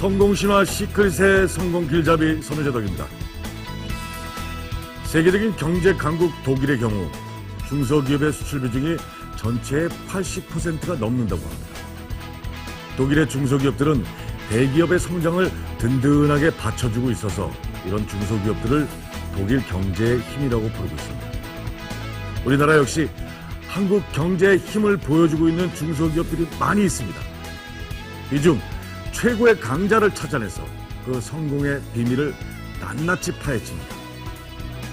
성공신화 시크릿의 성공 길잡이 선우재덕입니다. 세계적인 경제 강국 독일의 경우 중소기업의 수출 비중이 전체의 80%가 넘는다고 합니다. 독일의 중소기업들은 대기업의 성장을 든든하게 받쳐주고 있어서 이런 중소기업들을 독일 경제의 힘이라고 부르고 있습니다. 우리나라 역시 한국 경제의 힘을 보여주고 있는 중소기업들이 많이 있습니다. 이 중 최고의 강자를 찾아내서 그 성공의 비밀을 낱낱이 파헤칩니다.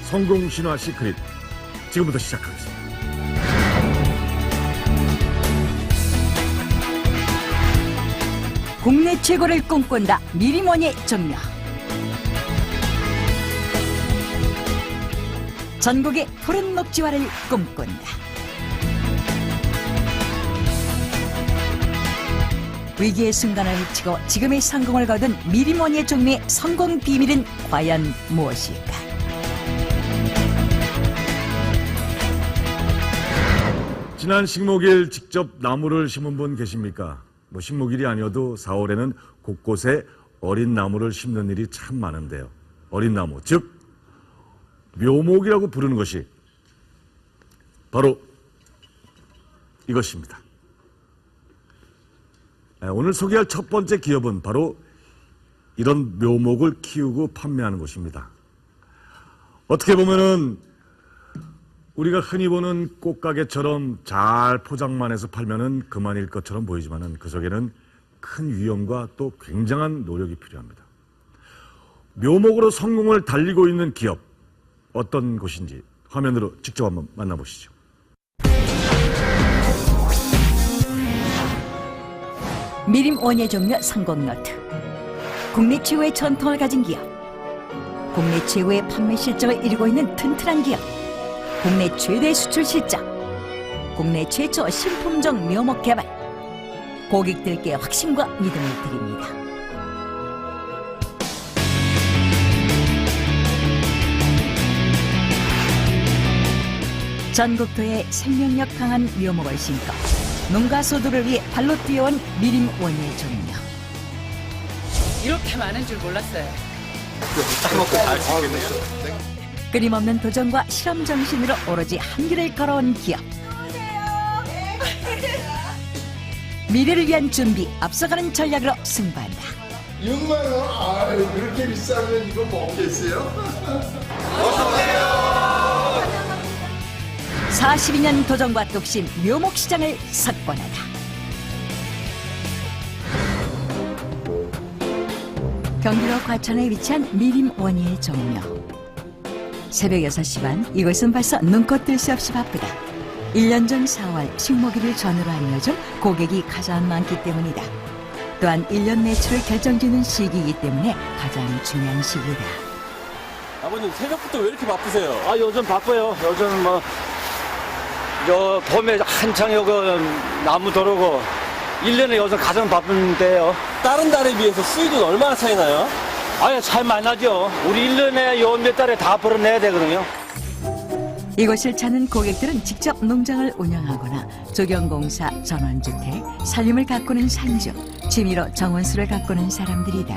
성공신화 시크릿, 지금부터 시작하겠습니다. 국내 최고를 꿈꾼다. 미리머니 정려. 전국의 푸른 녹지화를 꿈꾼다. 위기의 순간을 헤치고 지금의 성공을 거둔 미리머니의 종류의 성공 비밀은 과연 무엇일까? 지난 식목일 직접 나무를 심은 분 계십니까? 식목일이 아니어도 4월에는 곳곳에 어린 나무를 심는 일이 참 많은데요. 어린 나무, 즉 묘목이라고 부르는 것이 바로 이것입니다. 오늘 소개할 첫 번째 기업은 바로 이런 묘목을 키우고 판매하는 곳입니다. 어떻게 보면은 우리가 흔히 보는 꽃가게처럼 잘 포장만 해서 팔면은 그만일 것처럼 보이지만은 그 속에는 큰 위험과 또 굉장한 노력이 필요합니다. 묘목으로 성공을 달리고 있는 기업, 어떤 곳인지 화면으로 직접 한번 만나보시죠. 미림 원예 종묘 성공노트. 국내 최고의 전통을 가진 기업, 국내 최고의 판매 실적을 이루고 있는 튼튼한 기업, 국내 최대 수출 실적, 국내 최초 신품종 묘목 개발, 고객들께 확신과 믿음을 드립니다. 전국토에 생명력 강한 묘목을 심고 농가 소득을 위해 발로 뛰어온 미림 원예 종묘. 이렇게 많은 줄 몰랐어요. 끊임없는 도전과 실험 정신으로 오로지 한 길을 걸어온 기업. 미래를 위한 준비, 앞서가는 전략으로 승부한다. 6만 원? 아유, 그렇게 비싸면 이거 먹겠어요? 42년 도전과 뚝심, 묘목 시장을 석권하다. 경기도 과천에 위치한 미림 원예 종묘. 새벽 6시 반, 이곳은 벌써 눈코 뜰 새 없이 바쁘다. 1년 전 4월 식목일을 전후로 한 요즘 고객이 가장 많기 때문이다. 또한 1년 매출을 결정짓는 시기이기 때문에 가장 중요한 시기다. 아버님 새벽부터 왜 이렇게 바쁘세요? 요즘 바빠요. 요즘 저 봄에 한창 나무 도르고 1년에 요즘 가장 바쁜데요. 다른 달에 비해서 수익은 얼마나 차이 나요? 차이 많이 나죠. 우리 1년에 요 몇 달에 다 벌어내야 되거든요. 이곳을 찾는 고객들은 직접 농장을 운영하거나 조경공사, 전원주택, 살림을 가꾸는 산주, 취미로 정원수를 가꾸는 사람들이다.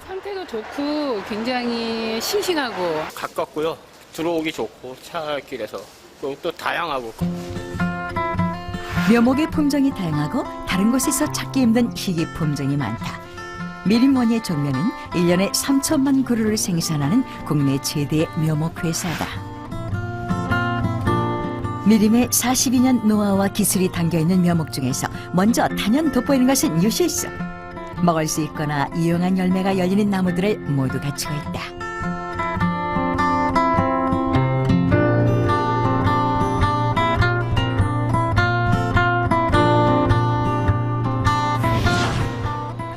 상태도 좋고 굉장히 싱싱하고 가깝고요. 들어오기 좋고 차길에서 또 다양하고. 묘목의 품종이 다양하고 다른 곳에서 찾기 힘든 희귀 품종이 많다. 미림원예 종묘는 1년에 3천만 그루를 생산하는 국내 최대의 묘목 회사다. 미림의 42년 노하우와 기술이 담겨있는 묘목 중에서 먼저 단연 돋보이는 것은 유실수. 먹을 수 있거나 이용한 열매가 열리는 나무들을 모두 갖추고 있다.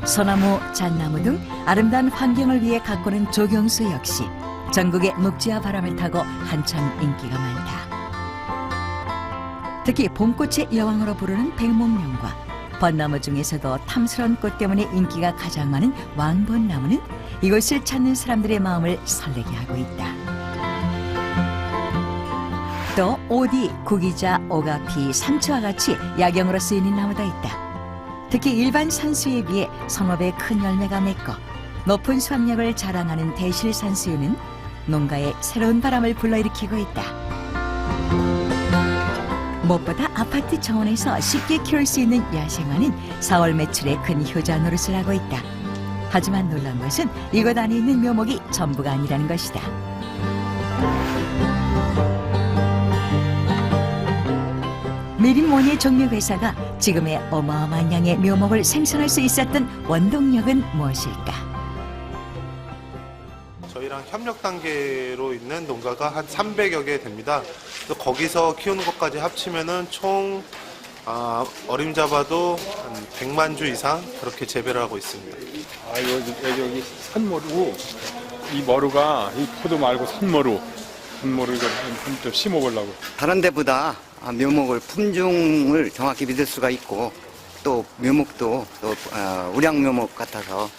소나무, 잣나무 등 아름다운 환경을 위해 가꾸는 조경수 역시 전국의 녹지와 바람을 타고 한참 인기가 많다. 특히 봄꽃의 여왕으로 부르는 백목령과 벚나무 중에서도 탐스러운 꽃 때문에 인기가 가장 많은 왕벚나무는 이곳을 찾는 사람들의 마음을 설레게 하고 있다. 또 오디, 구기자, 오가피, 삼추와 같이 약용으로 쓰이는 나무도 있다. 특히 일반 산수유에 비해 성업의 큰 열매가 맺고 높은 수확량을 자랑하는 대실 산수유는 농가에 새로운 바람을 불러일으키고 있다. 무엇보다 아파트 정원에서 쉽게 키울 수 있는 야생화는 4월 매출에 큰 효자 노릇을 하고 있다. 하지만 놀라운 것은 이곳 안에 있는 묘목이 전부가 아니라는 것이다. 미림 원예 종묘회사가 지금의 어마어마한 양의 묘목을 생산할 수 있었던 원동력은 무엇일까? 저희랑 협력 단계로 있는 농가가 한 300여 개 됩니다. 그래서 거기서 키우는 것까지 합치면은 총 어림잡아도 한 100만 주 이상 그렇게 재배를 하고 있습니다. 여기 산머루고 이 머루가 이 포도 말고 산머루를 좀 심어보려고. 다른 데보다 묘목을 품종을 정확히 믿을 수가 있고 또 묘목도 또 우량 묘목 같아서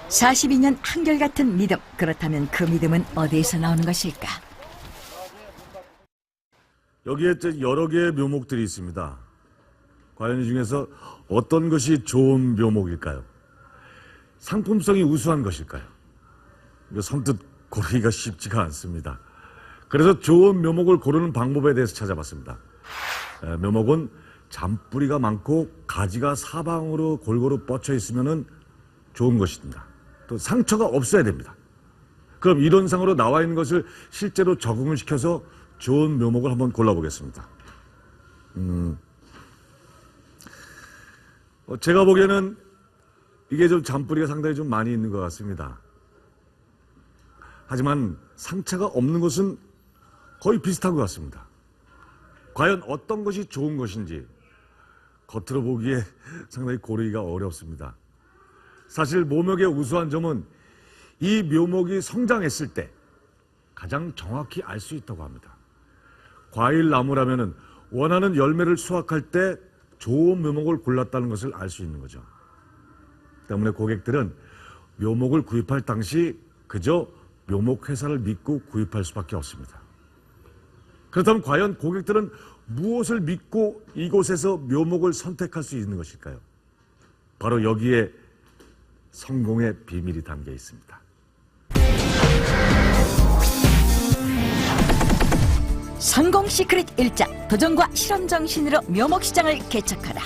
42년 한결같은 믿음. 그렇다면 그 믿음은 어디에서 나오는 것일까? 여기에 여러 개의 묘목들이 있습니다. 과연 이 중에서 어떤 것이 좋은 묘목일까요? 상품성이 우수한 것일까요? 이거 선뜻 고르기가 쉽지가 않습니다. 그래서 좋은 묘목을 고르는 방법에 대해서 찾아봤습니다. 묘목은 잔뿌리가 많고 가지가 사방으로 골고루 뻗쳐 있으면 좋은 것입니다. 또 상처가 없어야 됩니다. 그럼 이론상으로 나와 있는 것을 실제로 적응을 시켜서 좋은 묘목을 한번 골라보겠습니다. 제가 보기에는 이게 좀 잔뿌리가 상당히 좀 많이 있는 것 같습니다. 하지만 상처가 없는 것은 거의 비슷한 것 같습니다. 과연 어떤 것이 좋은 것인지 겉으로 보기에 상당히 고르기가 어렵습니다. 사실 묘목의 우수한 점은 이 묘목이 성장했을 때 가장 정확히 알 수 있다고 합니다. 과일 나무라면 원하는 열매를 수확할 때 좋은 묘목을 골랐다는 것을 알 수 있는 거죠. 때문에 고객들은 묘목을 구입할 당시 그저 묘목 회사를 믿고 구입할 수밖에 없습니다. 그렇다면 과연 고객들은 무엇을 믿고 이곳에서 묘목을 선택할 수 있는 것일까요? 바로 여기에 성공의 비밀이 담겨 있습니다. 성공 시크릿 1장. 도전과 실험 정신으로 묘목 시장을 개척하라.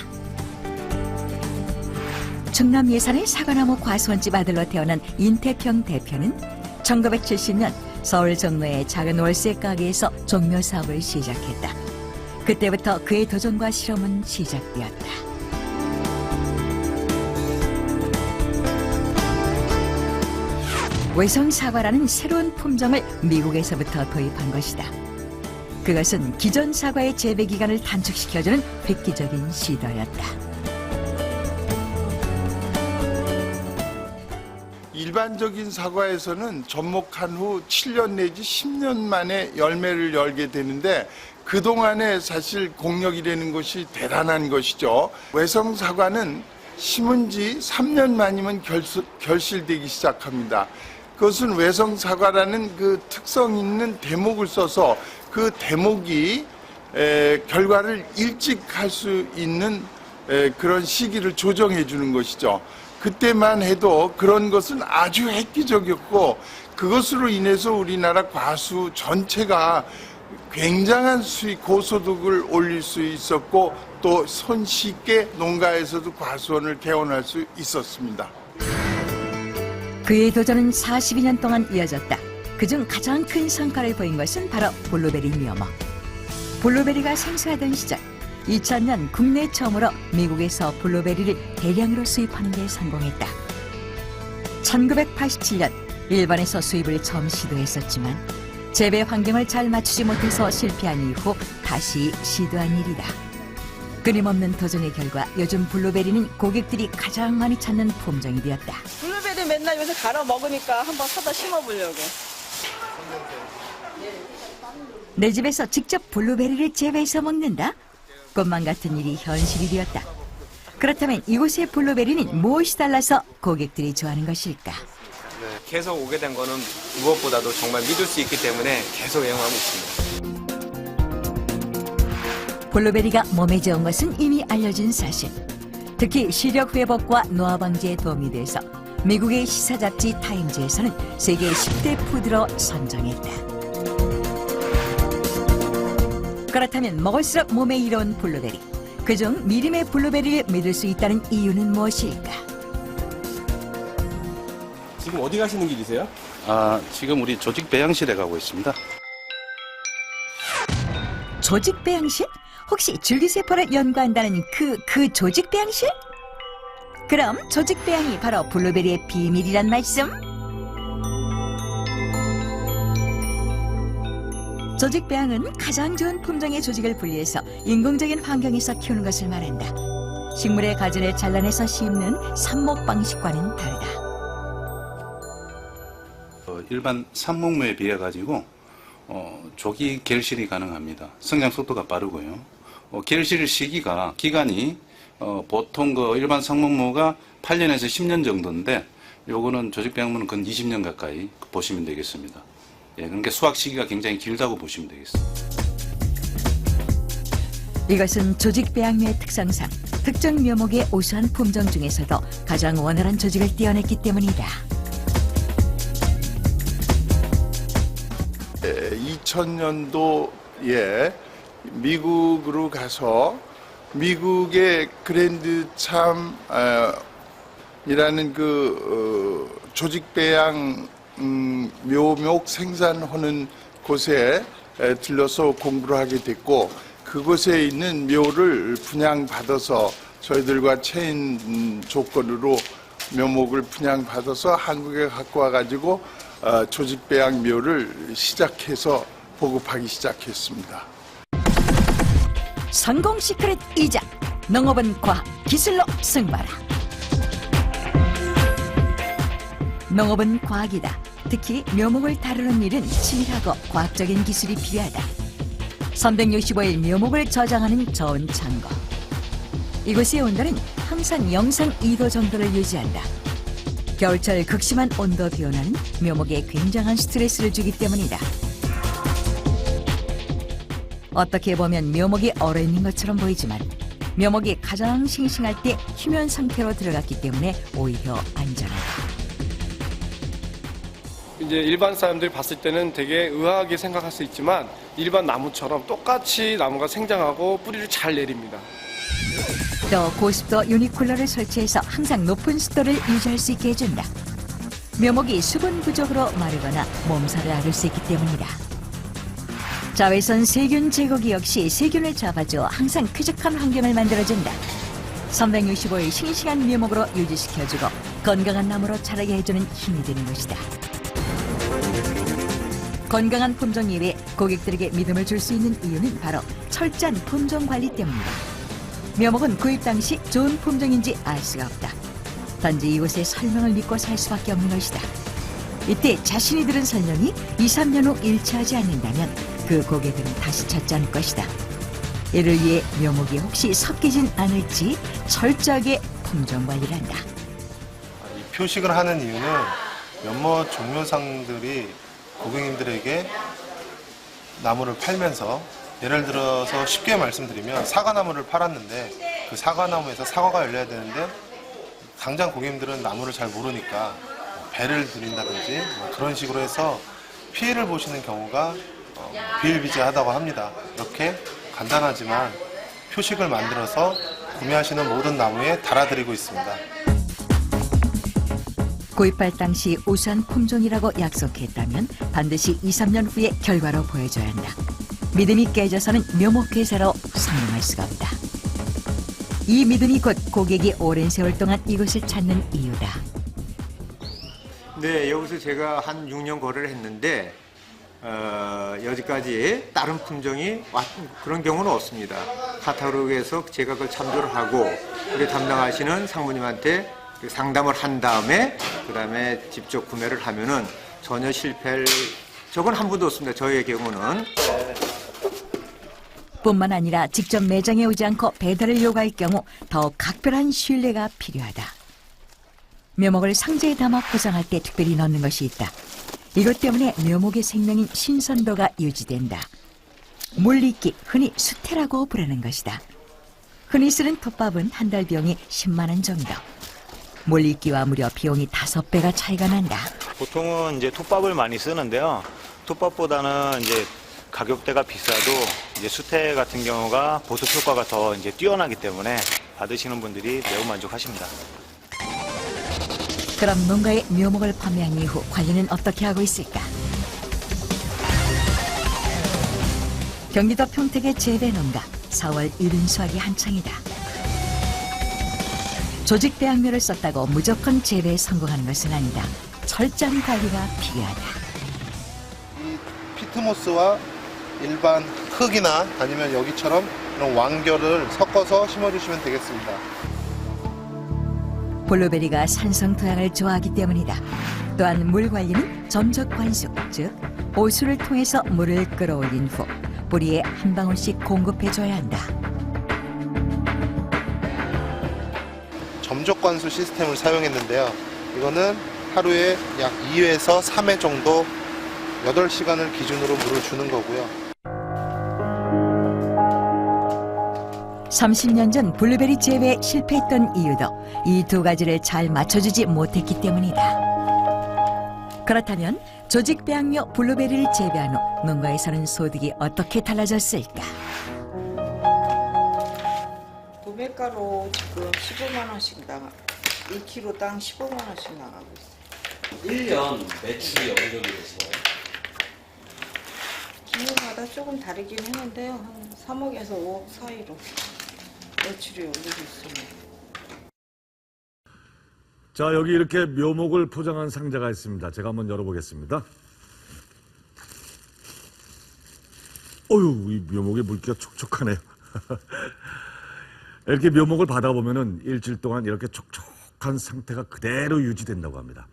충남 예산의 사과나무 과수원집 아들로 태어난 인태평 대표는 1970년 서울 종로의 작은 월세 가게에서 종묘 사업을 시작했다. 그때부터 그의 도전과 실험은 시작되었다. 외성 사과라는 새로운 품종을 미국에서부터 도입한 것이다. 그것은 기존 사과의 재배 기간을 단축시켜주는 획기적인 시도였다. 일반적인 사과에서는 접목한 후 7년 내지 10년 만에 열매를 열게 되는데 그동안에 사실 공력이라는 것이 대단한 것이죠. 외성 사과는 심은 지 3년 만이면 결실되기 시작합니다. 그것은 외성 사과라는 그 특성 있는 대목을 써서 그 대목이 결과를 일찍 할 수 있는 그런 시기를 조정해 주는 것이죠. 그때만 해도 그런 것은 아주 획기적이었고 그것으로 인해서 우리나라 과수 전체가 굉장한 수익, 고소득을 올릴 수 있었고 또 손쉽게 농가에서도 과수원을 개원할 수 있었습니다. 그의 도전은 42년 동안 이어졌다. 그중 가장 큰 성과를 보인 것은 바로 블루베리 묘목. 블루베리가 생소하던 시절 2000년 국내 처음으로 미국에서 블루베리를 대량으로 수입하는 데 성공했다. 1987년 일본에서 수입을 처음 시도했었지만 재배 환경을 잘 맞추지 못해서 실패한 이후 다시 시도한 일이다. 끊임없는 도전의 결과 요즘 블루베리는 고객들이 가장 많이 찾는 품종이 되었다. 블루베리 맨날 요새 갈아 먹으니까 한번 사다 심어보려고. 내 집에서 직접 블루베리를 재배해서 먹는다? 꿈만 같은 일이 현실이 되었다. 그렇다면 이곳의 블루베리는 무엇이 달라서 고객들이 좋아하는 것일까? 계속 오게 된 거는 무엇보다도 정말 믿을 수 있기 때문에 계속 애용하고 있습니다. 블루베리가 몸에 좋은 것은 이미 알려진 사실. 특히 시력 회복과 노화 방지에 도움이 돼서 미국의 시사 잡지 타임즈에서는 세계 10대 푸드로 선정했다. 그렇다면 먹을수록 몸에 이로운 블루베리. 그중 미림의 블루베리를 믿을 수 있다는 이유는 무엇일까? 지금 어디 가시는 길이세요? 지금 우리 조직 배양실에 가고 있습니다. 조직 배양실? 혹시 줄기세포를 연구한다는 그 조직 배양실? 그럼 조직 배양이 바로 블루베리의 비밀이란 말씀? 조직 배양은 가장 좋은 품종의 조직을 분리해서 인공적인 환경에서 키우는 것을 말한다. 식물의 가지를 잘라내서 심는 삽목 방식과는 다르다. 일반 삽목묘에 비해 가지고 조기 결실이 가능합니다. 성장 속도가 빠르고요. 결실 시기가 기간이 보통 그 일반 삽목묘가 8년에서 10년 정도인데 요거는 조직 배양물은 근 20년 가까이 보시면 되겠습니다. 예, 그러니까 수확 시기가 굉장히 길다고 보시면 되겠습니다. 이것은 조직 배양묘의 특성상 특정 묘목의 우수한 품종 중에서도 가장 원활한 조직을 띄어냈기 때문이다. 2000년도에 미국으로 가서 미국의 그랜드참이라는 조직 배양 묘목 생산하는 곳에 들러서 공부를 하게 됐고, 그곳에 있는 묘를 분양받아서 저희들과 체인 조건으로 묘목을 분양받아서 한국에 갖고 와가지고 조직 배양 묘를 시작해서 보급하기 시작했습니다. 성공 시크릿 2장, 농업은 과학, 기술로 승부하라. 농업은 과학이다. 특히 묘목을 다루는 일은 치밀하고 과학적인 기술이 필요하다. 365일 묘목을 저장하는 저온 창고. 이곳의 온도는 항상 영상 2도 정도를 유지한다. 겨울철 극심한 온도 변화는 묘목에 굉장한 스트레스를 주기 때문이다. 어떻게 보면 묘목이 얼어있는 것처럼 보이지만 묘목이 가장 싱싱할 때 희면 상태로 들어갔기 때문에 오히려 안전하다. 이제 일반 사람들이 봤을 때는 되게 의아하게 생각할 수 있지만 일반 나무처럼 똑같이 나무가 생장하고 뿌리를 잘 내립니다. 또 고습도 유니쿨러를 설치해서 항상 높은 습도를 유지할 수 있게 해준다. 묘목이 수분 부족으로 마르거나 몸살을 앓을 수 있기 때문이다. 자외선 세균 제거기 역시 세균을 잡아줘 항상 쾌적한 환경을 만들어준다. 365일 싱싱한 묘목으로 유지시켜주고 건강한 나무로 자라게 해주는 힘이 되는 것이다. 건강한 품종 이외에 고객들에게 믿음을 줄 수 있는 이유는 바로 철저한 품종 관리 때문이다. 묘목은 구입 당시 좋은 품종인지 알 수가 없다. 단지 이곳의 설명을 믿고 살 수밖에 없는 것이다. 이때 자신이 들은 설명이 2, 3년 후 일치하지 않는다면 그 고객은 다시 찾지 않을 것이다. 이를 위해 묘목이 혹시 섞이진 않을지 철저하게 품종 관리를 한다. 이 표식을 하는 이유는 연못 종묘상들이 고객님들에게 나무를 팔면서, 예를 들어서 쉽게 말씀드리면 사과나무를 팔았는데 그 사과나무에서 사과가 열려야 되는데 당장 고객님들은 나무를 잘 모르니까 배를 드린다든지 그런 식으로 해서 피해를 보시는 경우가 비일비재하다고 합니다. 이렇게 간단하지만 표식을 만들어서 구매하시는 모든 나무에 달아드리고 있습니다. 구입할 당시 우수한 품종이라고 약속했다면 반드시 2, 3년 후에 결과로 보여줘야 한다. 믿음이 깨져서는 묘목회사로 성공할 수가 없다. 이 믿음이 곧 고객이 오랜 세월 동안 이곳을 찾는 이유다. 네, 여기서 제가 한 6년 거래를 했는데 여기까지 다른 품종이 그런 경우는 없습니다. 카탈로그에서 제가 그걸 참조를 하고 우리 담당하시는 상무님한테 상담을 한 다음에 그다음에 직접 구매를 하면은 전혀 실패할 적은 한 번도 없습니다. 저희의 경우는. 뿐만 아니라 직접 매장에 오지 않고 배달을 요구할 경우 더욱 각별한 신뢰가 필요하다. 묘목을 상자에 담아 포장할 때 특별히 넣는 것이 있다. 이것 때문에 묘목의 생명인 신선도가 유지된다. 물리기, 흔히 수태라고 부르는 것이다. 흔히 쓰는 톱밥은 한 달 비용이 10만 원 정도. 물리기와 무려 비용이 5배가 차이가 난다. 보통은 이제 톱밥을 많이 쓰는데요. 톱밥보다는 이제 가격대가 비싸도 이제 수태 같은 경우가 보습 효과가 더 이제 뛰어나기 때문에 받으시는 분들이 매우 만족하십니다. 그럼 농가에 묘목을 판매한 이후 관리는 어떻게 하고 있을까? 경기도 평택의 재배 농가 4월 이른 수확이 한창이다. 조직 배양묘를 썼다고 무조건 재배에 성공하는 것은 아니다. 철저한 관리가 필요하다. 이 피트모스와 일반 흙이나 아니면 여기처럼 이런 왕결을 섞어서 심어주시면 되겠습니다. 블루베리가 산성 토양을 좋아하기 때문이다. 또한 물 관리는 점적 관수, 즉 오수를 통해서 물을 끌어올린 후 뿌리에 한 방울씩 공급해줘야 한다. 점적 관수 시스템을 사용했는데요. 이거는 하루에 약 2회에서 3회 정도 8시간을 기준으로 물을 주는 거고요. 30년 전 블루베리 재배에 실패했던 이유도 이 두 가지를 잘 맞춰주지 못했기 때문이다. 그렇다면 조직 배양묘 블루베리를 재배한 후 농가에서는 소득이 어떻게 달라졌을까? 도매가로 지금 15만 원씩 나가, 1kg당 15만 원씩 나가고 있어요. 1년 매출이 어느 정도 되시나요? 기후마다 조금 다르긴 했는데요. 한 3억에서 5억 사이로 매출이 오르고 있습니다. 자, 여기 이렇게 묘목을 포장한 상자가 있습니다. 제가 한번 열어보겠습니다. 어휴, 이 묘목의 물기가 촉촉하네요. 이렇게 묘목을 받아보면은 일주일 동안 이렇게 촉촉한 상태가 그대로 유지된다고 합니다.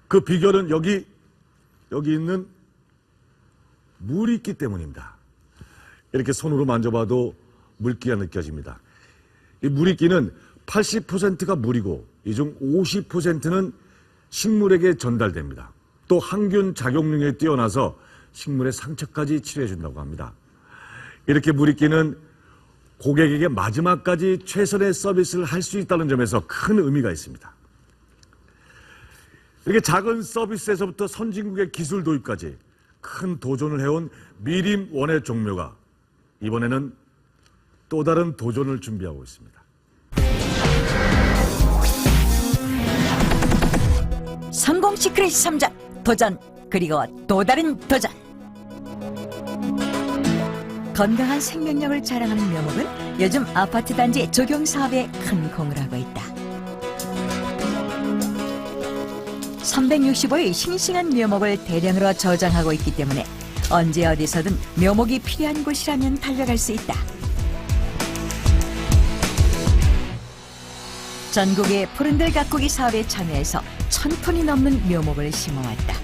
그 비결은 여기 있는 물이 있기 때문입니다. 이렇게 손으로 만져봐도 물기가 느껴집니다. 이 물기는 80%가 물이고 이 중 50%는 식물에게 전달됩니다. 또 항균 작용력에 뛰어나서 식물의 상처까지 치료해준다고 합니다. 이렇게 물기는 고객에게 마지막까지 최선의 서비스를 할 수 있다는 점에서 큰 의미가 있습니다. 이렇게 작은 서비스에서부터 선진국의 기술 도입까지 큰 도전을 해온 미림 원예 종묘가 이번에는 또 다른 도전을 준비하고 있습니다. 성공 시크릿 3전 도전, 그리고 또 다른 도전. 건강한 생명력을 자랑하는 묘목은 요즘 아파트 단지 조경 사업에 큰 공을 하고 있다. 365의 싱싱한 묘목을 대량으로 저장하고 있기 때문에 언제 어디서든 묘목이 필요한 곳이라면 달려갈 수 있다. 전국의 푸른들 가꾸기 사업에 참여해서 1000톤이 넘는 묘목을 심어왔다.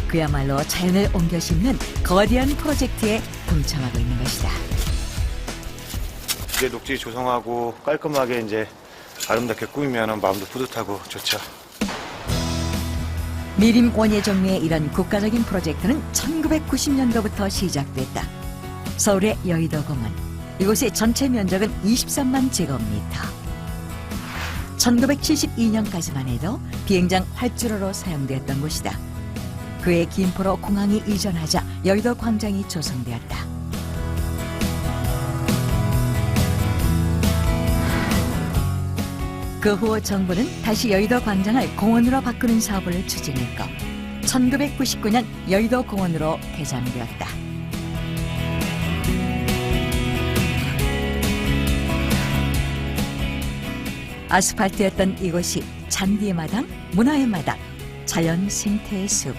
그야말로 자연을 옮겨 심는 거대한 프로젝트에 동참하고 있는 것이다. 이제 녹지 조성하고 깔끔하게 이제 아름답게 꾸미면 마음도 뿌듯하고 좋죠. 미림 원예 종묘의 이런 국가적인 프로젝트는 1990년도부터 시작됐다. 서울의 여의도 공원, 이곳의 전체 면적은 23만 제곱미터. 1972년까지만 해도 비행장 활주로로 사용되었던 곳이다. 그해 김포로 공항이 이전하자 여의도 광장이 조성되었다. 그 후 정부는 다시 여의도 광장을 공원으로 바꾸는 사업을 추진했고 1999년 여의도 공원으로 개장되었다. 아스팔트였던 이곳이 잔디의 마당, 문화의 마당, 자연 생태의 숲,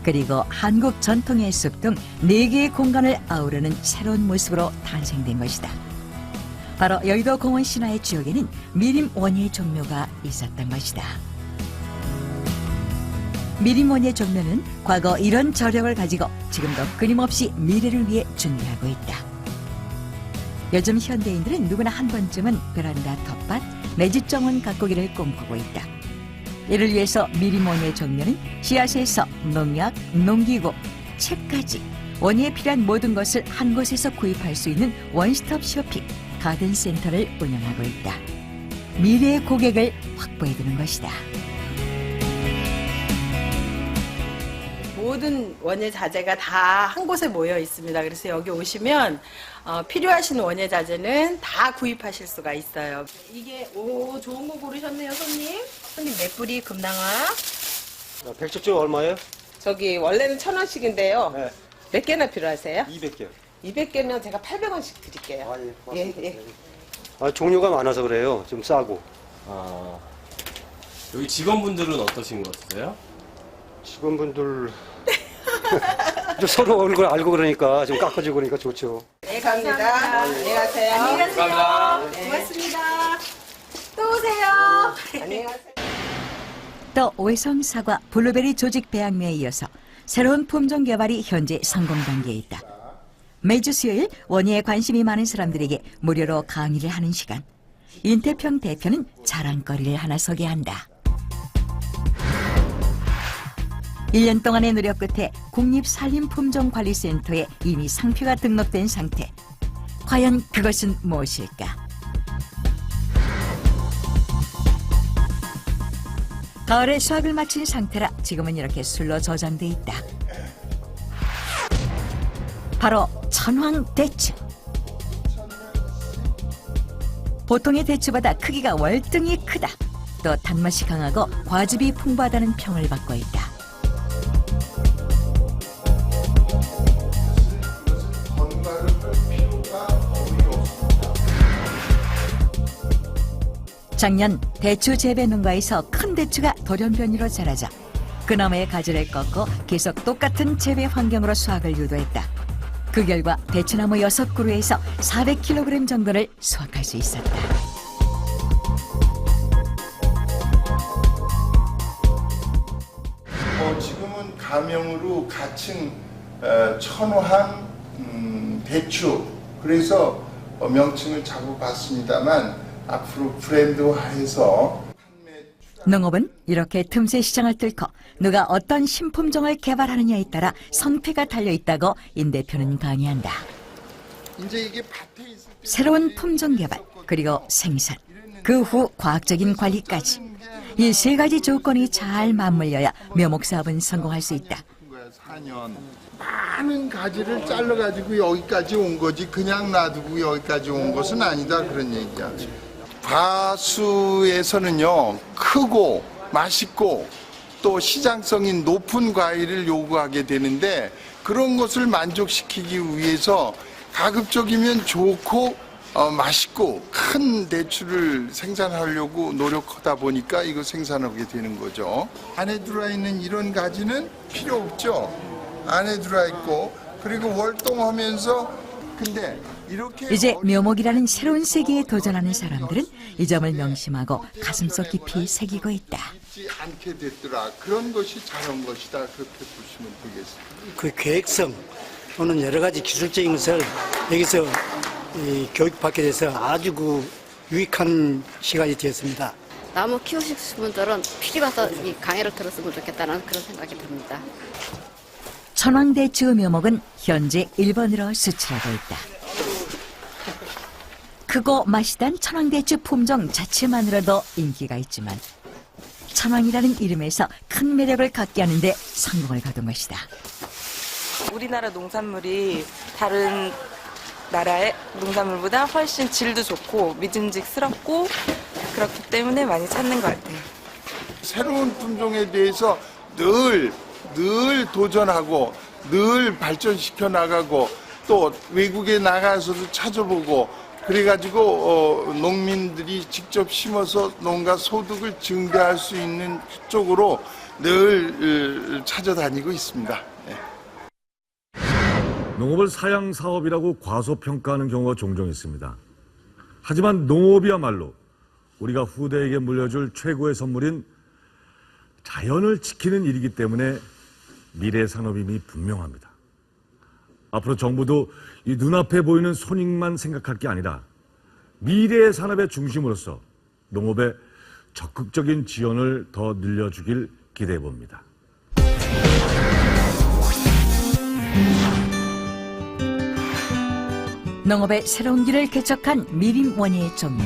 그리고 한국 전통의 숲 등 4개의 공간을 아우르는 새로운 모습으로 탄생된 것이다. 바로 여의도 공원 신화의 지역에는 미림 원예 종묘가 있었던 것이다. 미림 원예 종묘는 과거 이런 저력을 가지고 지금도 끊임없이 미래를 위해 준비하고 있다. 요즘 현대인들은 누구나 한 번쯤은 베란다 텃밭, 내 집 정원 가꾸기를 꿈꾸고 있다. 이를 위해서 미림 원예 종묘는 씨앗에서 농약, 농기구, 책까지 원예에 필요한 모든 것을 한 곳에서 구입할 수 있는 원스톱 쇼핑 가든센터를 운영하고 있다. 미래의 고객을 확보해두는 것이다. 모든 원예 자재가 다 한 곳에 모여 있습니다. 그래서 여기 오시면 필요하신 원예 자재는 다 구입하실 수가 있어요. 이게 좋은 거 고르셨네요, 손님. 손님 메뿌리 금낭화. 백숙주 얼마예요? 저기 원래는 1,000원씩인데요. 네. 몇 개나 필요하세요? 200개. 200개면 제가 800원씩 드릴게요. 예. 종류가 많아서 그래요. 좀 싸고. 여기 직원분들은 어떠신 것 같으세요? 직원분들 서로 얼굴 알고 그러니까 좀 깎아주고 그러니까 좋죠. 네, 감사합니다. 안녕히 가세요. 안녕히 가세요. 감사합니다. 네. 고맙습니다. 또 오세요. 안녕히 가세요. 또 외성 사과, 블루베리 조직 배양매에 이어서 새로운 품종 개발이 현재 성공 단계에 있다. 매주 수요일 원예에 관심이 많은 사람들에게 무료로 강의를 하는 시간. 인태평 대표는 자랑거리를 하나 소개한다. 1년 동안의 노력 끝에 국립산림품종관리센터에 이미 상표가 등록된 상태. 과연 그것은 무엇일까? 가을에 수확을 마친 상태라 지금은 이렇게 술로 저장돼 있다. 바로 천황대추. 보통의 대추보다 크기가 월등히 크다. 또 단맛이 강하고 과즙이 풍부하다는 평을 받고 있다. 작년 대추 재배 농가에서 큰 대추가 돌연변이로 자라자 그 나무의 가지를 꺾고 계속 똑같은 재배 환경으로 수확을 유도했다. 그 결과 대추나무 6그루에서 400kg 정도를 수확할 수 있었다. 지금은 가명으로 가칭 천황 대추 그래서 명칭을 잡아봤습니다만 앞으로 브랜드화해서 농업은 이렇게 틈새 시장을 뚫고 누가 어떤 신품종을 개발하느냐에 따라 성패가 달려있다고 임 대표는 강의한다. 이제 이게 밭에 있을 때 새로운 품종 개발, 그리고 생산, 그 후 과학적인 관리까지 이 세 가지 조건이 잘 맞물려야 묘목사업은 성공할 수 있다. 4년 많은 가지를 잘라가지고 여기까지 온 거지 그냥 놔두고 여기까지 온 것은 아니다 그런 얘기야. 과수에서는요 크고 맛있고 또 시장성이 높은 과일을 요구하게 되는데 그런 것을 만족시키기 위해서 가급적이면 좋고 맛있고 큰 대추를 생산하려고 노력하다 보니까 이거 생산하게 되는 거죠. 안에 들어있는 이런 가지는 필요 없죠. 안에 들어있고 그리고 월동하면서 근데 이렇게 이제 묘목이라는 새로운 세계에 도전하는 사람들은 이 점을 명심하고 가슴속 깊이 새기고 있다. 있지 않게 됐더라. 그런 것이 잘한 것이다. 그렇게 보시면 되겠습니다. 그 계획성 또는 여러 가지 기술적인 것을 여기서 교육받게 돼서 아주 유익한 시간이 되었습니다. 나무 키우실 분들은 필히 와서 이 강의를 들었으면 좋겠다는 그런 생각이 듭니다. 천황대추 묘목은 현재 1번으로 수출하고 있다. 크고 맛있단 천황대추 품종 자체만으로도 인기가 있지만 천황이라는 이름에서 큰 매력을 갖게 하는데 성공을 거둔 것이다. 우리나라 농산물이 다른 나라의 농산물보다 훨씬 질도 좋고 믿음직스럽고 그렇기 때문에 많이 찾는 것 같아요. 새로운 품종에 대해서 늘 도전하고 늘 발전시켜 나가고 또 외국에 나가서도 찾아보고 그래가지고 농민들이 직접 심어서 농가 소득을 증대할 수 있는 쪽으로 늘 찾아다니고 있습니다. 네. 농업을 사양 사업이라고 과소평가하는 경우가 종종 있습니다. 하지만 농업이야말로 우리가 후대에게 물려줄 최고의 선물인 자연을 지키는 일이기 때문에 미래 산업임이 분명합니다. 앞으로 정부도 이 눈앞에 보이는 손익만 생각할 게 아니라 미래의 산업의 중심으로서 농업에 적극적인 지원을 더 늘려주길 기대해 봅니다. 농업의 새로운 길을 개척한 미림 원예의 종묘.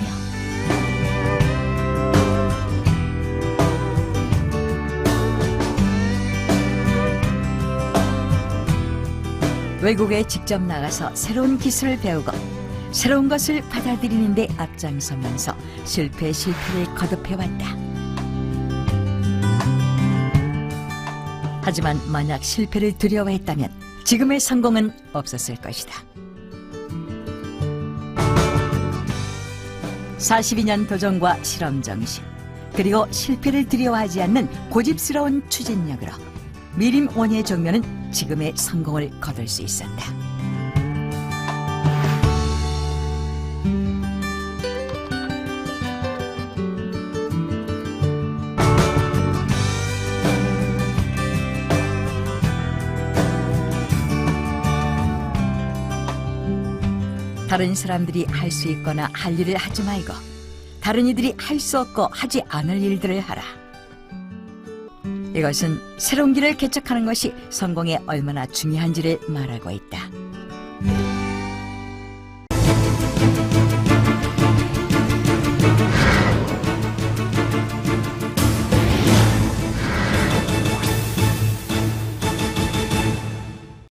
외국에 직접 나가서 새로운 기술을 배우고 새로운 것을 받아들이는 데 앞장서면서 실패의 실패를 거듭해왔다. 하지만 만약 실패를 두려워했다면 지금의 성공은 없었을 것이다. 42년 도전과 실험 정신, 그리고 실패를 두려워하지 않는 고집스러운 추진력으로 미림 원예 종묘는 지금의 성공을 거둘 수 있었다. 다른 사람들이 할 수 있거나 할 일을 하지 말고 다른 이들이 할 수 없고 하지 않을 일들을 하라. 이것은 새로운 길을 개척하는 것이 성공에 얼마나 중요한지를 말하고 있다.